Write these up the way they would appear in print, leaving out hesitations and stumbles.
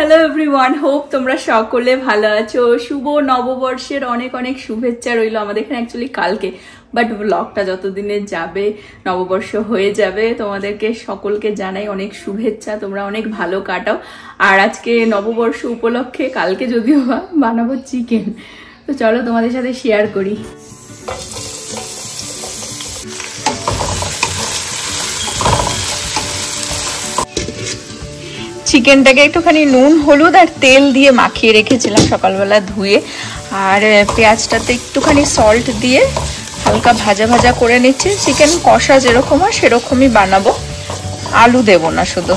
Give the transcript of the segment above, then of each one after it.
Hello everyone, hope তোমরা সকলে ভালো আছো। শুভ নববর্ষের অনেক অনেক শুভেচ্ছা রইলো। আমাদের এখানে অ্যাকচুয়ালি কালকে, বাট ব্লগটা যতদিনে যাবে নববর্ষ হয়ে যাবে। তোমাদেরকে সকলকে জানাই অনেক শুভেচ্ছা, তোমরা অনেক ভালো কাটাও। আর আজকে নববর্ষ উপলক্ষে কালকে যদিও বানাবো চিকেন, তো চলো তোমাদের সাথে শেয়ার করি। চিকেনটাকে একটুখানি নুন হলুদ আর তেল দিয়ে মাখিয়ে রেখেছিলাম সকালবেলা ধুয়ে, আর পেঁয়াজটাতে একটুখানি সল্ট দিয়ে হালকা ভাজা ভাজা করে নিচ্ছি। চিকেন কষা যেরকম হয় সেরকমই বানাবো, আলু দেব না শুধু।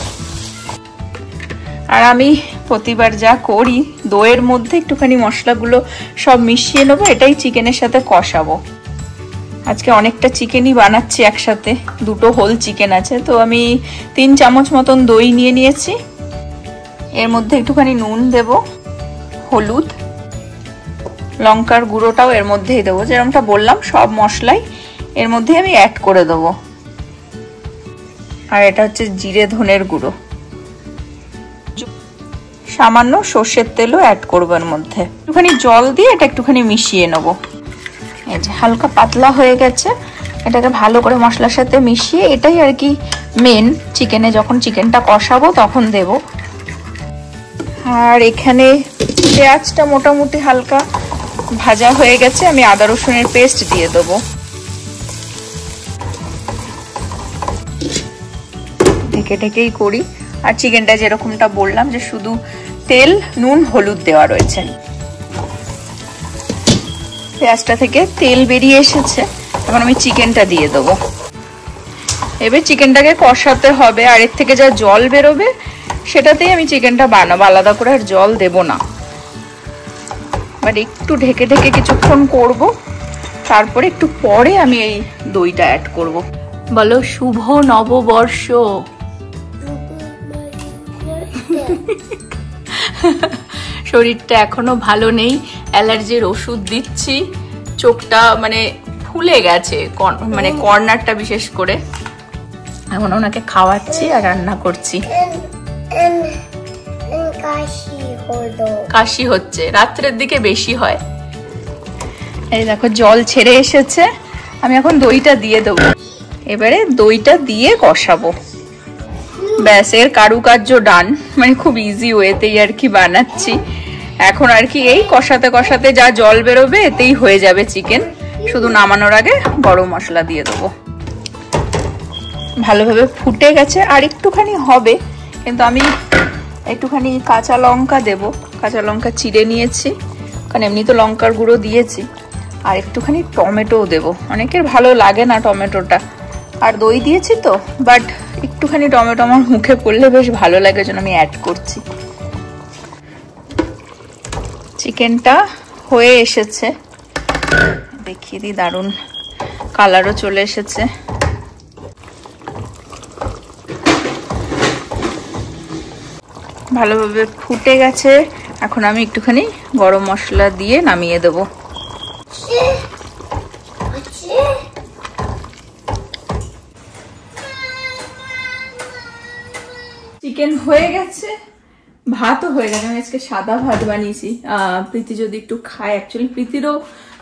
আর আমি প্রতিবার যা করি, দইয়ের মধ্যে একটুখানি মশলাগুলো সব মিশিয়ে নেবো, এটাই চিকেনের সাথে কষাবো। আজকে অনেকটা চিকেনই বানাচ্ছি একসাথে, দুটো হোল চিকেন আছে, তো আমি 3 চামচ মতন দই নিয়ে নিয়েছি। এর মধ্যে একটুখানি নুন দেব, হলুদ, লঙ্কার গুঁড়োটাও এর মধ্যেই দেবো। যেরকমটা বললাম সব মশলাই এর মধ্যে আমি অ্যাড করে দেবো। আর এটা হচ্ছে জিরে ধনের গুঁড়ো, সামান্য সর্ষের তেলও অ্যাড করবো এর মধ্যে। একটুখানি জল দিয়ে এটা একটুখানি মিশিয়ে নেবো। এই যে হালকা পাতলা হয়ে গেছে, এটাকে ভালো করে মশলার সাথে মিশিয়ে, এটাই আর কি মেন চিকেনে, যখন চিকেনটা কষাবো তখন দেব। আর এখানে পেঁয়াজটা মোটামুটি হালকা ভাজা হয়ে গেছে, আমি আদা রসুনের পেস্ট দিয়ে দেবো। ঢেকে ঢেকেই করি। আর চিকেনটা যেরকমটা বললাম যে শুধু তেল নুন হলুদ দেওয়া রয়েছে। পেঁয়াজটা থেকে তেল বেরিয়ে এসেছে, এখন আমি চিকেনটা দিয়ে দেবো। এবার চিকেনটাকে কষাতে হবে, আর এর থেকে যা জল বেরোবে সেটাতেই আমি চিকেনটা বানাবো, আলাদা করে আর জল দেব না। এবার একটু ঢেকে ঢেকে কিছুক্ষণ করব, তারপরে একটু পরে আমি এই দইটা অ্যাড করব। বলো শুভ নববর্ষ। শরীরটা এখনো ভালো নেই, অ্যালার্জির ওষুধ দিচ্ছি। চোখটা মানে ফুলে গেছে, মানে কর্নারটা বিশেষ করে। এখন ওনাকে খাওয়াচ্ছি আর রান্না করছি। কাশি হচ্ছে, রাত্রের দিকে বেশি হয়। এই দেখো জল ছেড়ে এসেছে, আমি এখন দইটা দিয়ে দেবো। এবারে দইটা দিয়ে কষাবো, ব্যাস এর কারুকার্য ডান। মানে খুব ইজি ওয়েতেই আর কি বানাচ্ছি এখন। আর কি এই কষাতে কষাতে যা জল বেরোবে এতেই হয়ে যাবে চিকেন। শুধু নামানোর আগে গরম মশলা দিয়ে দেবো। ভালোভাবে ফুটে গেছে, আর একটুখানি হবে, কিন্তু আমি একটুখানি কাঁচা লঙ্কা দেব। কাঁচা লঙ্কা চিড়ে নিয়েছি, কারণ এমনি তো লঙ্কার গুঁড়ো দিয়েছি। আর একটুখানি টমেটোও দেব, অনেকের ভালো লাগে না টমেটোটা, আর দই দিয়েছি তো, বাট একটুখানি টমেটো আমার মুখে পড়লে বেশ ভালো লাগে, জন্য আমি অ্যাড করছি। চিকেনটা হয়ে এসেছে, দেখিয়ে দিই, দারুণ কালারও চলে এসেছে। ভালোভাবে ফুটে গেছে, এখন আমি একটুখানি গরম মশলা দিয়ে নামিয়ে দেবো। চিকেন হয়ে গেছে, ভাতও হয়ে গেছে। আমি আজকে সাদা ভাত বানিয়েছি। প্রীতি যদি একটু খায়, অ্যাকচুয়ালি প্রীতিরও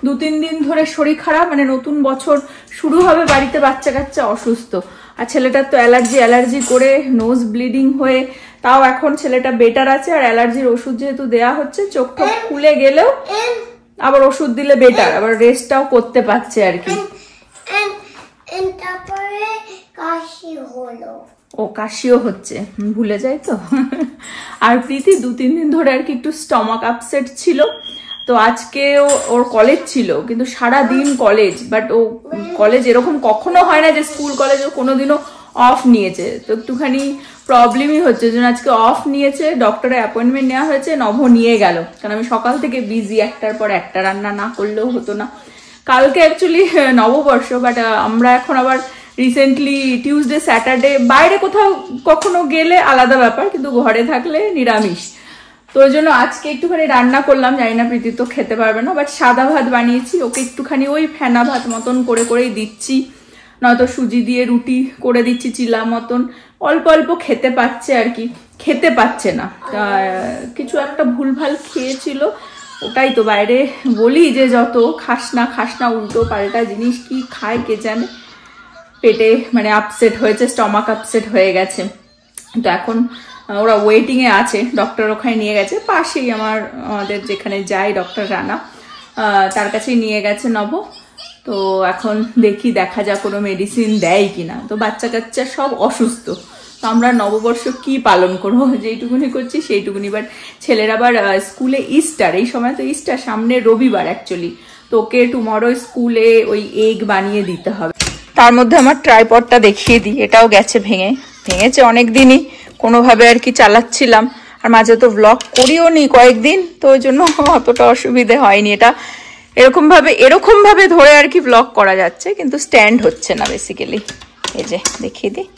2-3 দিন ধরে শরীর খারাপ, মানে নতুন বছর শুরু হবে, বাড়িতে বাচ্চা কাচ্চা অসুস্থ, আর ছেলেটার তো অ্যালার্জি করে নোজ ব্লিডিং হয়ে, তাও এখন ছেলেটা বেটার আছে। আর অ্যালার্জির ওষুধ যেহেতু দেয়া হচ্ছে, চোখটা খুলে গেলেও আবার ওষুধ দিলে বেটার, আবার রেস্টটাও করতে পারছে আর কি। ও কাশিও হচ্ছে, ভুলে যাই তো। আর প্রীতি 2-3 দিন ধরে আর কি একটু স্টমাক আপসেট ছিল, তো আজকে ওর কলেজ ছিল, কিন্তু সারা দিন কলেজ। বাট ও কলেজ এরকম কখনো হয় না যে স্কুল কলেজ ও কোনোদিনও অফ নিয়েছে, তো একটুখানি প্রবলেমই হচ্ছে, জন্য আজকে অফ নিয়েছে। ডক্টরের অ্যাপয়েন্টমেন্ট নেওয়া হয়েছে, নভ নিয়ে গেল, কারণ আমি সকাল থেকে বিজি, একটার পর একটা রান্না না করলেও হতো না। কালকে অ্যাকচুয়ালি নববর্ষ, বাট আমরা এখন আবার রিসেন্টলি টিউসডে স্যাটারডে বাইরে কোথাও কখনো গেলে আলাদা ব্যাপার, কিন্তু ঘরে থাকলে নিরামিষ। তো ওই জন্য আজকে একটুখানি রান্না করলাম, জানি না প্রীতি তো খেতে পারবে না, বাট সাদা ভাত বানিয়েছি। ওকে একটুখানি ওই ফেনা ভাত মতন করে করেই দিচ্ছি। নয়তো সুজি দিয়ে রুটি করে দিচ্ছি চিলা মতন, অল্প অল্প খেতে পাচ্ছে আর কি, খেতে পাচ্ছে না, কিছু একটা ভুলভাল খেয়েছিল, ওটাই তো বাইরে বলি যে যত খাস না উল্টো পাল্টা জিনিস কি খায় কে জানে, পেটে মানে আপসেট হয়েছে, স্টমাক আপসেট হয়ে গেছে। তো এখন ওরা ওয়েটিংয়ে আছে, ডক্টর ওখানে নিয়ে গেছে, পাশেই আমাদের যেখানে যাই ডক্টর রানা, তার কাছেই নিয়ে গেছে নব। তো এখন দেখা যাক কোনো মেডিসিন দেয় কিনা। তো বাচ্চা কাচ্চা সব অসুস্থ, তো আমরা নববর্ষ কি পালন করবো, যেইটুকুনি করছি সেইটুকুনি। বাট ছেলের আবার স্কুলে ইস্টার, এই সময় তো ইস্টার, সামনে রবিবার অ্যাকচুয়ালি, তো ওকে টুমরো স্কুলে ওই এগ বানিয়ে দিতে হবে। তার মধ্যে আমার ট্রাইপডটা দেখিয়ে দিই, এটাও গেছে ভেঙেছে অনেক দিনই, কোনোভাবে আর কি চালাচ্ছিলাম, আর মাঝে তো ব্লগ করিও নি কয়েকদিন, তো ওই জন্য অতটা অসুবিধে হয়নি। এটা এরকম ভাবে ধরে আর কি ব্লগ করা যাচ্ছে, কিন্তু স্ট্যান্ড হচ্ছে না বেসিক্যালি। এই যে দেখিয়ে দিই,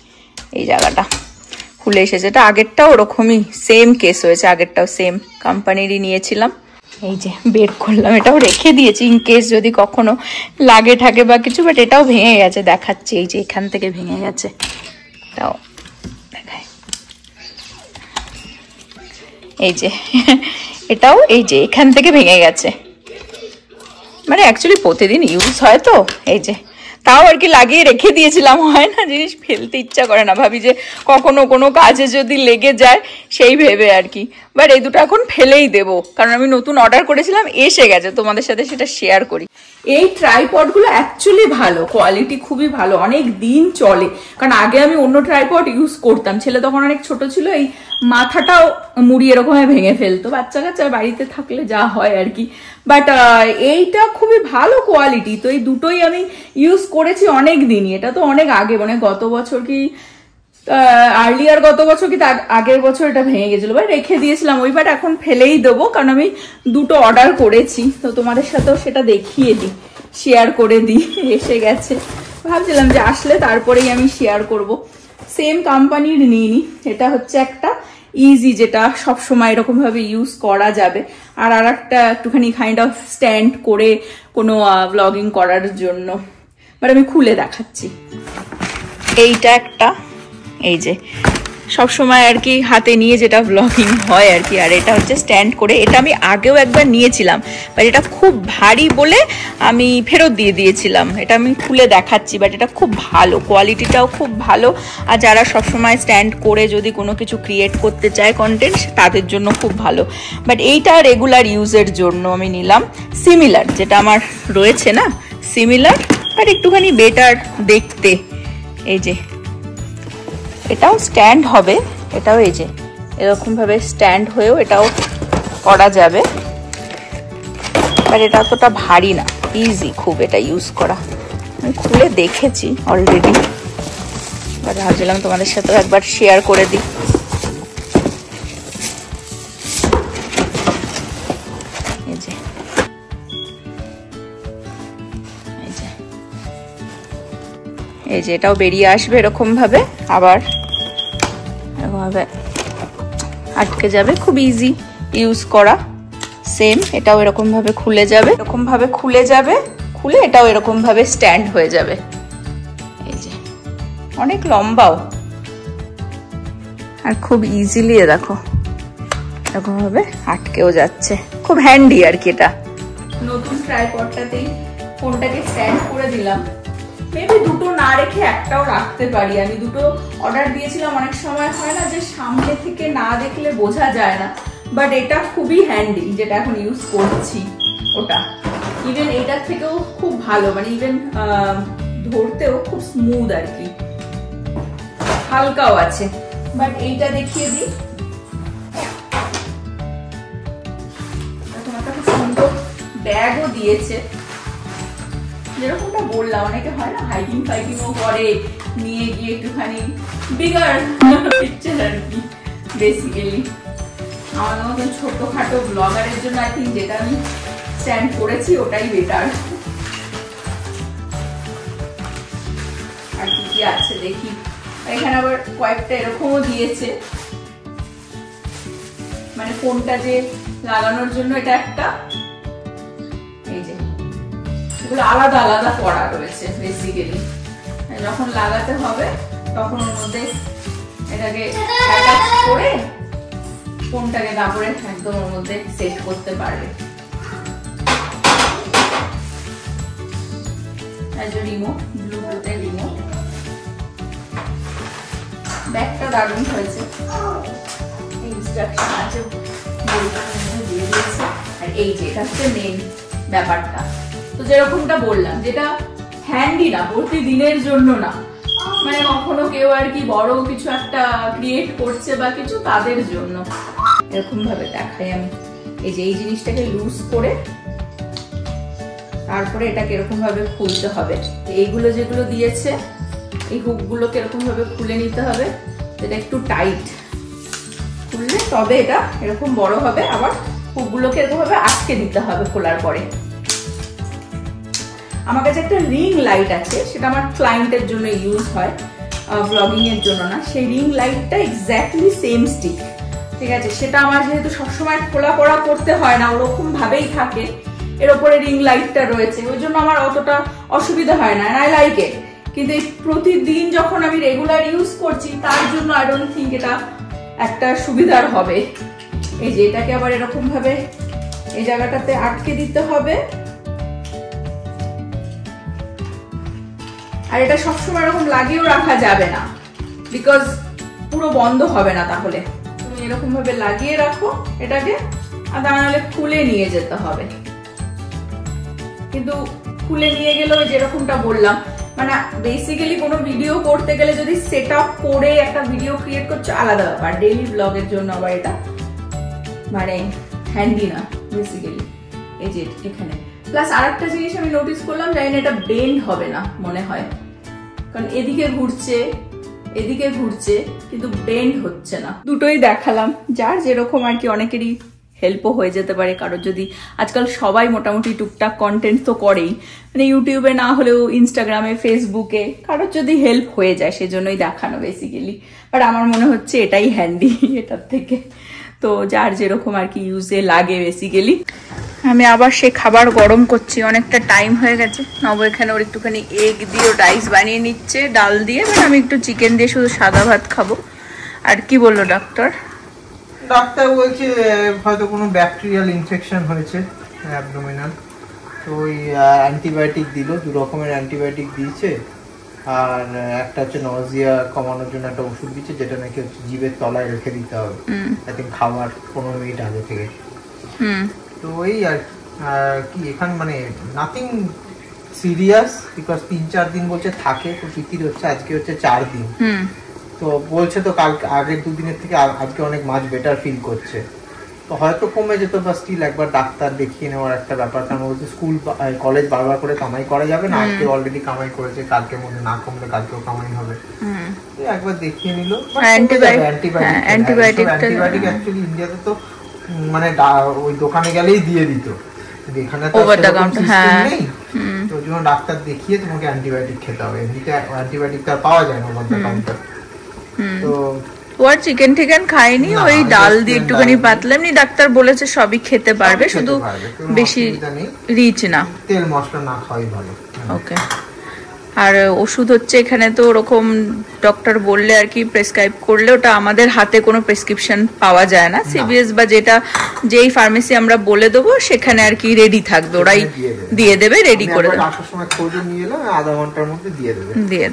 এই জায়গাটা খুলে এসেছে, এটা আগেরটাও ওরকমই সেম কেস হয়েছে, আগেরটাও সেম কোম্পানিরই নিয়েছিলাম। এই যে বের করলাম, এটাও রেখে দিয়েছি ইন কেস যদি কখনো লাগে থাকে বা কিছু, বাট এটাও ভেঙে গেছে, দেখাচ্ছি এই যে এখান থেকে ভেঙে গেছে, এটাও দেখায়, এই যে এটাও এই যে এখান থেকে ভেঙে গেছে, মানে অ্যাকচুয়ালি প্রতিদিন ইউজ হয় তো, এই যে তাও আর কি লাগিয়ে রেখে দিয়েছিলাম, হয় না জিনিস ফেলতে ইচ্ছা করে না, ভাবি যে কখনো কোনো কাজে যদি লেগে যায় সেই ভেবে আর কি। বাট এই দুটো এখন ফেলেই দেবো, কারণ আমি নতুন অর্ডার করেছিলাম, এসে গেছে, তোমাদের সাথে সেটা শেয়ার করি। এই ট্রাইপডগুলো অ্যাকচুয়ালি ভালো, কোয়ালিটি খুবই ভালো, অনেক দিন চলে। কারণ আগে আমি অন্য ট্রাইপড ইউজ করতাম, ছেলে তখন অনেক ছোট ছিল, এই মাথাটাও মুড়ি এরকম ভেঙে ফেলতো, বাচ্চা কাচ্চা বাড়িতে থাকলে যা হয় আর কি। বাট এইটা খুবই ভালো কোয়ালিটি, তো এই দুটোই আমি ইউজ করেছি অনেক দিনই। এটা তো অনেক আগে, মানে গত বছর কি আর্লিয়ার গত বছর কি তার আগের বছর এটা ভেঙে গেছিল, বা রেখে দিয়েছিলাম ওই, বাট এখন ফেলেই দেবো, কারণ আমি দুটো অর্ডার করেছি। তো তোমাদের সাথেও সেটা দেখিয়ে দিই, শেয়ার করে দিই, এসে গেছে, ভাবছিলাম যে আসলে তারপরেই আমি শেয়ার করব। সেম কোম্পানির নিইনি, এটা হচ্ছে একটা ইজি, যেটা সবসময় এরকম ভাবে ইউজ করা যাবে, আর একটা একটুখানি কাইন্ড অফ স্ট্যান্ড করে কোনো ব্লগিং করার জন্য। বাট আমি খুলে দেখাচ্ছি, এইটা একটা, এই যে সবসময় আর কি হাতে নিয়ে যেটা ব্লগিং হয় আর কি, আর এটা হচ্ছে স্ট্যান্ড করে। এটা আমি আগেও একবার নিয়েছিলাম, বাট এটা খুব ভারী বলে আমি ফেরত দিয়ে দিয়েছিলাম। এটা আমি খুলে দেখাচ্ছি, বাট এটা খুব ভালো, কোয়ালিটিটাও খুব ভালো, আর যারা সবসময় স্ট্যান্ড করে যদি কোনো কিছু ক্রিয়েট করতে চায় কন্টেন্ট, তাদের জন্য খুব ভালো। বাট এইটা রেগুলার ইউজের জন্য আমি নিলাম। সিমিলার যেটা আমার রয়েছে না, সিমিলার, বাট একটুখানি বেটার দেখতে। এই যে এটাও স্ট্যান্ড হবে, এটাও এই যে এরকম ভাবে স্ট্যান্ড হয়েও এটাও করা যাবে, বাট এটা অতটা ভারী না, ইজি খুব এটা ইউজ করা। আমি খুলে দেখেছি অলরেডি, বাট ভাবছিলাম তোমাদের সাথেও একবার শেয়ার করে দিই। এই যে এই যে এটাও বেরিয়ে আসবে এরকম ভাবে, আবার এরকম ভাবে আটকে যাবে, খুব ইজি ইউজ করা। সেম এটাও এরকম ভাবে খুলে যাবে, এরকম ভাবে খুলে যাবে, খুলে এটাও এরকম ভাবে স্ট্যান্ড হয়ে যাবে। এই যে অনেক লম্বাও, আর খুব ইজিলি দেখো এরকম ভাবে আটকেও যাচ্ছে, খুব হ্যান্ডি আর কি। এটা নতুন ট্রাইপডটাতেই ফোনটাকে স্ট্যান্ড করে দিলাম, মেবি দুটো না রেখে একটাও রাখতে পারি। আমি দুটো অর্ডার দিয়েছিলাম, অনেক সময় হয় না যে সামনে থেকে না দেখলে বোঝা যায় না, বাট এটা খুবই হ্যান্ডি যেটা এখন ইউজ করছি, ওটা ইভেন এটার থেকেও খুব ভালো, মানে ইভেন ধরতেও খুব স্মুথ আর কি, হালকাও আছে। বাট এইটা দেখিয়ে দিই, একটা খুব সুন্দর ব্যাগও দিয়েছে, যেরকমটা বললাম, অনেকে হয় না হাইকিং ফাইকিংও করে, নিয়ে গিয়ে একটুখানি বিগার পিকচার আর কি। বেসিক্যালি আমাদের মতন ছোটখাটো ব্লগারের জন্য আই থিঙ্ক যেটা আমি স্ট্যান্ড করেছি ওটাই বেটার। আর কি কি আছে দেখি, এখানে আবার কয়েকটা এরকমও দিয়েছে, মানে ফোনটা যে লাগানোর জন্য এটা একটা, এই যে এগুলো আলাদা আলাদা করা রয়েছে বেসিক্যালি। যখন লাগাতে হবে তখন ওর মধ্যে এটাকে অ্যাটাচ করে ফোনটাকে কাপড়ে একদম ওর মধ্যে সেট করতে পারবে। রিমোট, ব্লুটুথের রিমোট। ব্যাগটা দারুণ হয়েছে, ইনস্ট্রাকশন আছে, দিয়ে দিয়েছে। আর এই যে এটা হচ্ছে মেন ব্যাপারটা, তো যেরকমটা বললাম, যেটা হ্যান্ডি না, প্রতিদিনের জন্য না, মানে কখনো কেউ আর কি বড় কিছু একটা ক্রিয়েট করছে বা কিছু, তাদের জন্য। এরকম ভাবে দেখাই আমি, এই যে এই জিনিসটাকে লুজ করে তারপরে এটাকে এরকম ভাবে খুলতে হবে। এইগুলো যেগুলো দিয়েছে এই হুক গুলোকে এরকম ভাবে খুলে নিতে হবে, যেটা একটু টাইট খুললে তবে এটা এরকম বড় হবে। আবার হুক গুলোকে এরকম ভাবে আটকে দিতে হবে খোলার পরে। আমার কাছে একটা রিং লাইট আছে, সেটা আমার ক্লায়েন্টের জন্য ইউজ হয়, ব্লগিং এর জন্য না। সেই রিং লাইটটা এক্স্যাক্টলি সেম স্টিক, ঠিক আছে। সেটা আমার যেহেতু সবসময় খোলা পড়া করতে হয় না, ওরকম ভাবেই থাকে, এর উপরে রিং লাইটটা রয়েছে, ওই জন্য আমার অতটা অসুবিধা হয় না, আই লাইক ইট। কিন্তু এই প্রতিদিন যখন আমি রেগুলার ইউজ করছি, তার জন্য আই ডোন্ট থিঙ্ক এটা একটা সুবিধার হবে। এই যে এটাকে আবার এরকম ভাবে এই জায়গাটাতে আটকে দিতে হবে। আর এটা সবসময় এরকম লাগিয়েও রাখা যাবে না, বিকজ পুরো বন্ধ হবে না। তাহলে তুমি এরকম ভাবে লাগিয়ে রাখো এটাকে, আর তা নাহলে খুলে নিয়ে যেতে হবে। কিন্তু খুলে নিয়ে গেলেও যেরকমটা বললাম, মানে বেসিক্যালি কোনো ভিডিও করতে গেলে যদি সেট আপ করে একটা ভিডিও ক্রিয়েট করছো আলাদা ব্যাপার, ডেইলি ব্লগের জন্য আবার এটা মানে হ্যান্ডি না বেসিক্যালি। এই যে এখানে প্লাস আরেকটা জিনিস আমি নোটিস করলাম, জানি না এটা বেন্ড হবে না মনে হয়, কারণ এদিকে ঘুরছে এদিকে ঘুরছে কিন্তু বেন্ড হচ্ছে না। দুটোই দেখালাম, যার যেরকম আর কি, অনেকেরই হেল্পও হয়ে যেতে পারে। কারোর যদি, আজকাল সবাই মোটামুটি টুকটাক কন্টেন্ট তো করেই, মানে ইউটিউবে না হলেও ইনস্টাগ্রামে, ফেসবুকে, কারোর যদি হেল্প হয়ে যায় সেজন্যই দেখানো বেসিক্যালি। বাট আমার মনে হচ্ছে এটাই হ্যান্ডি এটার থেকে। তো যার যেরকম আর কি ইউজে লাগে বেসিক্যালি। আমি আবার সে খাবার গরম করছি, অনেকটা টাইম হয়ে গেছে। নব এখানে ওর একটুখানি এগ দিয়ে রাইস বানিয়ে নিচ্ছে ডাল দিয়ে, মানে আমি একটু চিকেন দিয়ে শুধু সাদা ভাত খাবো। আর কি বললো ডাক্তার? ডাক্তার বলছে হয়তো কোনো ব্যাকটেরিয়াল ইনফেকশন হয়েছে অ্যাবডোমিনাল, তো ওই অ্যান্টিবায়োটিক দিল, 2 রকমের অ্যান্টিবায়োটিক দিয়েছে। আর একটা হচ্ছে নজিয়া কমানোর জন্য একটা ওষুধ দিচ্ছে, যেটা নাকি হচ্ছে জিভের তলায় রেখে দিতে হবে, আই থিঙ্ক খাবার 15 মিনিট আগে থেকে। তো ওই আর কি, এখানে মানে নাথিং সিরিয়াস, বিকজ 3-4 দিন বলছে থাকে। তো পিতির হচ্ছে আজকে হচ্ছে 4 দিন, তো বলছে তো কালকে আগের 2 দিনের থেকে আজকে অনেক মাছ বেটার ফিল করছে। তো হয়তো কমে যেত, বা স্টিল একবার ডাক্তার দেখিয়ে নেওয়ার একটা ব্যাপার। কারণ বলছে স্কুল কলেজ বারবার করে কামাই করা যাবে না, আজকে অলরেডি কামাই করেছে, কালকে মধ্যে না কমলে কালকেও কামাই হবে। একবার দেখিয়ে নিল। অ্যান্টিবায়োটিক অ্যাকচুয়ালি ইন্ডিয়াতে তো মানে ওই দোকানে গেলেই দিয়ে দিত, এখানে তো সিস্টেম নেই। তো ওই জন্য ডাক্তার দেখিয়ে তোমাকে অ্যান্টিবায়োটিক খেতে হবে, এমনিতে অ্যান্টিবায়োটিক তো পাওয়া যায় না ওভার দ্য কাউন্টার। তো আর চিকেন টিকেন খাইনি, ওই ডাল দিয়ে একটুখানি পাতলা, এমনি ডাক্তার বলেছে সবই খেতে পারবে, শুধু বেশি রিচ না, তেল মশলা না খাওয়াই ভালো। ওকে। আর ওষুধ হচ্ছে এখানে তো ওরকম ডক্টর বললে আর কি প্রেসক্রাইব করলে, ওটা আমাদের হাতে কোনো প্রেসক্রিপশন পাওয়া যায় না। সিবিএস বা যেই ফার্মেসি আমরা বলে দেবো সেখানে আর কি রেডি থাকবে, ওরাই দিয়ে দেবে, রেডি করে দেবে। আসার সময় খোঁজে নিয়ে এলাম, আধা ঘন্টার মধ্যে দিয়ে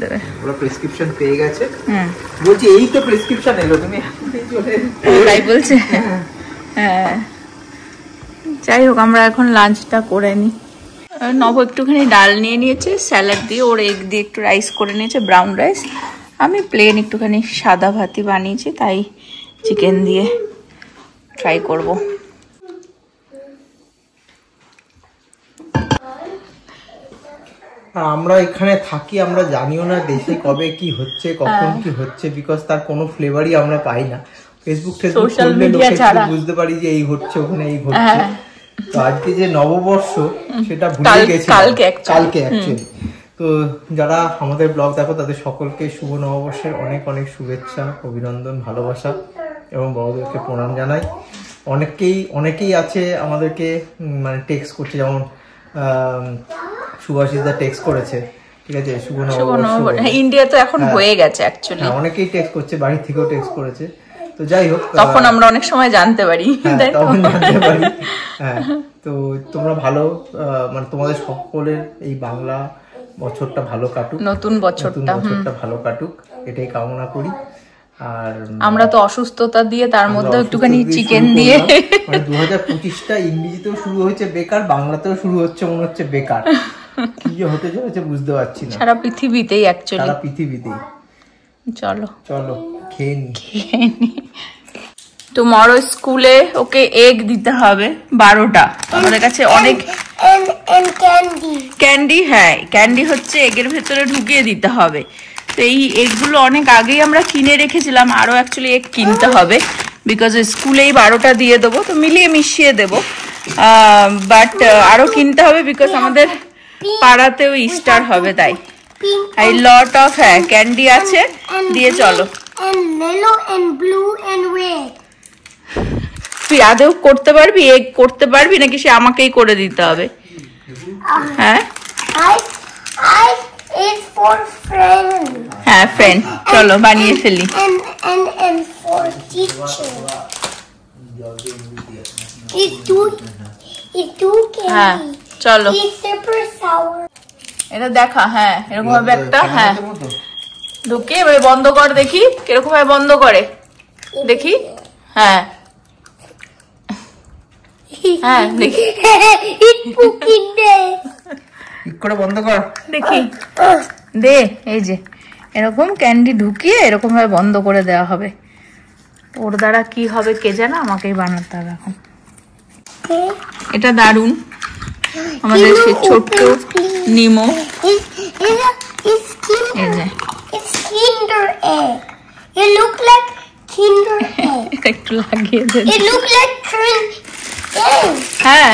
দেবে। ওরা প্রেসক্রিপশন পেয়ে গেছে, বলছি এই তো প্রেসক্রিপশন এলো, তুমি তাই বলছে। হ্যাঁ, যাই হোক, আমরা এখন লাঞ্চটা করে নিই। নব একটুখানি ডাল নিয়ে নিয়েছে স্যালাড দিয়ে, ওর এগ দিয়ে একটু রাইস করে নিয়েছে, ব্রাউন রাইস। আমি প্লেন একটুখানি সাদা ভাতই বানিয়েছি, তাই চিকেন দিয়ে ট্রাই করব। আমরা এখানে থাকি, আমরা জানিও না দেশে কবে কি হচ্ছে, কখন কি হচ্ছে, বিকজ তার কোনো ফ্লেভারই আমরা পাই না। ফেসবুক খুললে লোকে বুঝতে পারি যে এই হচ্ছে, ওখানে এই ঘটছে। তো আজকে যে নববর্ষ সেটা ভুলে গেছি কালকে অ্যাকচুয়ালি। তো যারা আমাদের ব্লগ দেখো তাদের সকলকে শুভ নববর্ষের অনেক অনেক শুভেচ্ছা, অভিনন্দন, ভালোবাসা এবং বড়দেরকে প্রণাম জানাই। অনেকেই আছে আমাদেরকে মানে টেক্সট করছে, যেমন সুভাষিসদা টেক্সট করেছে ঠিক আছে, শুভ শুভ নববর্ষ। নববর্ষ। হ্যাঁ, ইন্ডিয়া তো এখন হয়ে গেছে অ্যাকচুয়ালি। হ্যাঁ, অনেকেই টেক্সট করছে, বাড়ি থেকেও টেক্সট করেছে। তো যাই হোক, তখন আমরা অনেক সময় জানতে পারি, তাই তো? তখন জানতে পারি। হ্যাঁ, তো তোমরা ভালো, মানে তোমাদের সকলের এই বাংলা বছরটা ভালো কাটুক, নতুন বছরটা ভালো কাটুক, এটাই কামনা করি। আর আমরা তো অসুস্থতা দিয়ে তার মধ্যে একটুখানি চিকেন দিয়ে, মানে 2025টা ইংরেজিতেও শুরু হয়েছে বেকার, বাংলাতেও শুরু হচ্ছে মনে হচ্ছে বেকার। কি যে হতে চলেছে বুঝতে পারছি না, সারা পৃথিবীতেই অ্যাকচুয়ালি। সারা পৃথিবীতেই। চলো চলো খেয়ে নি। টুমরো স্কুলে ওকে এগ দিতে হবে 12টা। আমাদের কাছে অনেক ক্যান্ডি, হ্যাঁ ক্যান্ডি হচ্ছে এগের ভেতরে ঢুকিয়ে দিতে হবে। তো এই এগগুলো অনেক আগেই আমরা কিনে রেখেছিলাম, আরো অ্যাকচুয়ালি এগ কিনতে হবে, বিকজ স্কুলেই 12টা দিয়ে দেবো, তো মিলিয়ে মিশিয়ে দেবো। বাট আরো কিনতে হবে, বিকজ আমাদের পাড়াতেও ইস্টার হবে, তাই এই লট অফ হ্যাঁ ক্যান্ডি আছে, দিয়ে চলো। তুই আদেও করতে পারবি, এগ করতে পারবি নাকি সে আমাকেই করে দিতে হবে? হ্যাঁ হ্যাঁ ফ্রেন্ড, চলো বানিয়ে ফেলি। হ্যাঁ চলো, এটা দেখা। হ্যাঁ এরকম ভাবে একটা, হ্যাঁ ঢুকে এবারে বন্ধ কর, দেখি কিরকম ভাবে বন্ধ করে, দেখি। হ্যাঁ হ্যাঁ দেখি, ঠিক করে বন্ধ কর, দেখি দে। এই যে এরকম ক্যান্ডি ঢুকিয়ে এরকম ভাবে বন্ধ করে দেওয়া হবে। ওর দ্বারা কি হবে কে জানে, আমাকেই বানাতে হবে এখন। এটা দারুন, আমাদের সে ছোট্ট নিমো। এই যে একটু লাগিয়ে দে। হ্যাঁ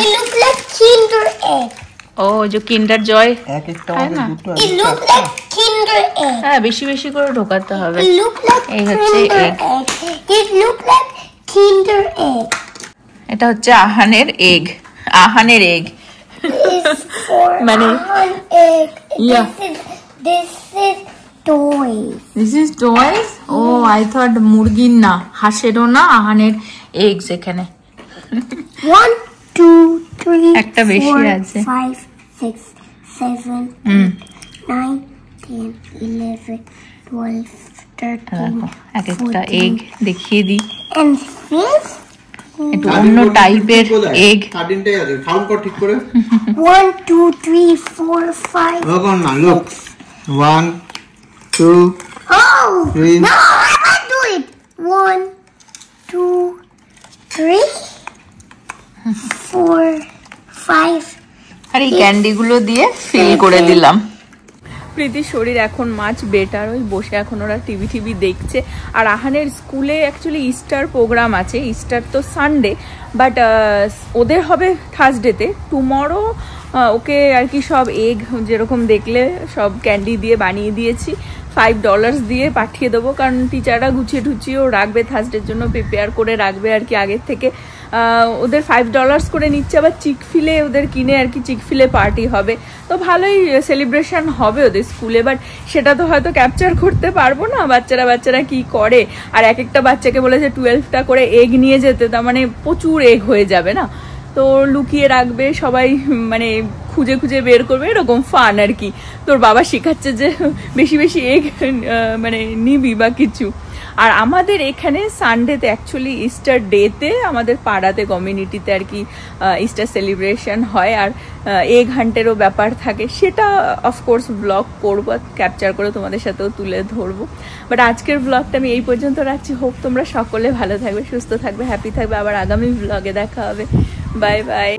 ও যে কিন্ডার জয়, হ্যাঁ বেশি বেশি করে ঢোকাতে হবে। এই হচ্ছে এগ, এটা হচ্ছে আহানের এগ, আহানের এগ মানে this is toys. Oh I thought মুরগির না, হাঁসেরও না, আহানের এগস এখানে। 1 2 3 একটা বেশি আছে। 5 6 7 8 9 10 11 12 13 এক একটা এগ দেখিয়ে দিই, and 5 একটু অন্য টাইপের এগ। 13টাই আছে, কাউন্ট কর ঠিক করে। 1 2 3 4 5 ওগো না look, 1 2 Oh 3 no, I can't do it. 1 2 3 4 5 আর এই ক্যান্ডি গুলো দিয়ে ফিল করে দিলাম। প্রীতির শরীর এখন মাছ বেটার, ওই বসে এখন ওরা টিভি দেখছে। আর আহানের স্কুলে অ্যাকচুয়ালি ইস্টার প্রোগ্রাম আছে, ইস্টার তো সানডে, বাট ওদের হবে থার্সডেতে। টুমরো ওকে আর কি সব এগ যেরকম দেখলে সব ক্যান্ডি দিয়ে বানিয়ে দিয়েছি, $5 দিয়ে পাঠিয়ে দেবো, কারণ টিচাররা গুছিয়ে টুচিয়েও রাখবে, থার্সডের জন্য প্রিপেয়ার করে রাখবে আর কি আগের থেকে। ওদের $5 করে নিচ্ছে, আবার চিকফিলে ওদের কিনে আর কি চিকফিলে পার্টি হবে, তো ভালোই সেলিব্রেশন হবে ওদের স্কুলে। বাট সেটা তো হয়তো ক্যাপচার করতে পারবো না, বাচ্চারা কি করে। আর এক একটা বাচ্চাকে বলেছে 12টা করে এগ নিয়ে যেতে, তার মানে প্রচুর এগ হয়ে যাবে না, তো লুকিয়ে রাখবে সবাই, মানে খুঁজে খুঁজে বের করবে, এরকম ফান আর কি। তোর বাবা শেখাচ্ছে যে বেশি বেশি এগ মানে নিবি বা কিছু। আর আমাদের এখানে সানডেতে অ্যাকচুয়ালি ইস্টার ডেতে আমাদের পাড়াতে কমিউনিটিতে আর কি ইস্টার সেলিব্রেশন হয়, আর এগ হান্টেরও ব্যাপার থাকে, সেটা অফকোর্স ব্লগ করবো, ক্যাপচার করে তোমাদের সাথেও তুলে ধরবো। বাট আজকের ব্লগটা আমি এই পর্যন্ত রাখছি। হোপ তোমরা সকলে ভালো থাকবে, সুস্থ থাকবে, হ্যাপি থাকবে। আবার আগামী ব্লগে দেখা হবে। Bye bye.